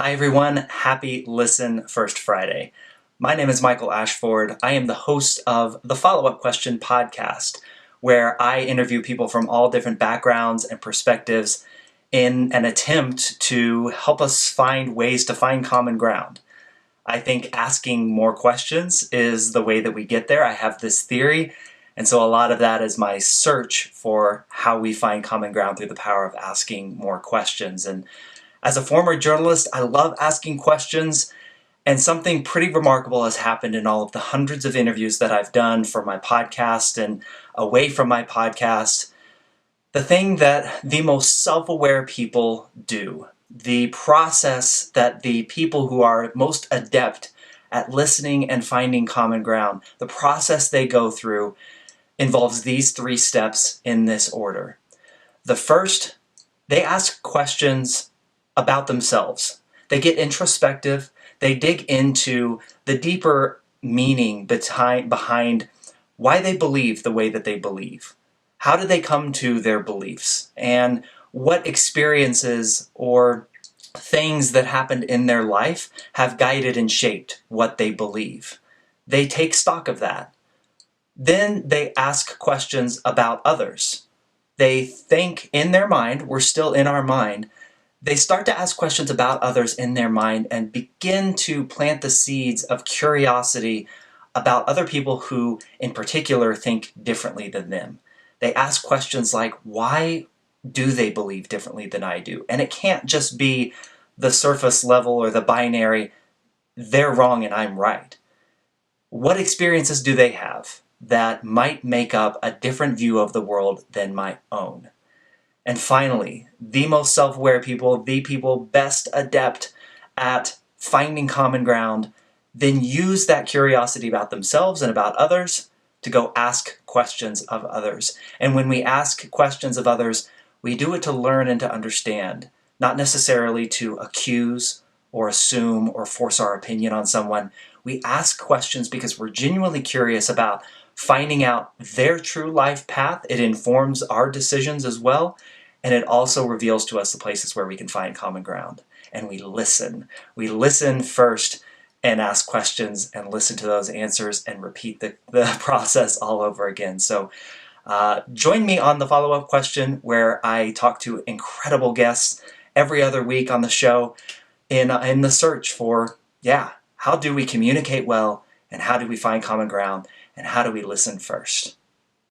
Hi everyone, happy Listen First Friday. My name is Michael Ashford. I am the host of the Follow-Up Question podcast, where I interview people from all different backgrounds and perspectives in an attempt to help us find ways to find common ground. I think asking more questions is the way that we get there. I have this theory, and so a lot of that is my search for how we find common ground through the power of asking more questions. And as a former journalist, I love asking questions, and something pretty remarkable has happened in all of the hundreds of interviews that I've done for my podcast and away from my podcast. The thing that the most self-aware people do, the process that the people who are most adept at listening and finding common ground, the process they go through involves these three steps in this order. The first, they ask questions about themselves. They get introspective. They dig into the deeper meaning behind why they believe the way that they believe. How did they come to their beliefs? And what experiences or things that happened in their life have guided and shaped what they believe? They take stock of that. Then they ask questions about others. They think in their mind, we're still in our mind, they start to ask questions about others in their mind and begin to plant the seeds of curiosity about other people who, in particular, think differently than them. They ask questions like, why do they believe differently than I do? And it can't just be the surface level or the binary, they're wrong and I'm right. What experiences do they have that might make up a different view of the world than my own? And finally, the most self-aware people, the people best adept at finding common ground, then use that curiosity about themselves and about others to go ask questions of others. And when we ask questions of others, we do it to learn and to understand, not necessarily to accuse or assume or force our opinion on someone. We ask questions because we're genuinely curious about finding out their true life path. It informs our decisions as well, and it also reveals to us the places where we can find common ground. And we listen. We listen first and ask questions and listen to those answers and repeat the process all over again. So join me on the follow-up question where I talk to incredible guests every other week on the show in the search for, how do we communicate well, and how do we find common ground, and how do we listen first?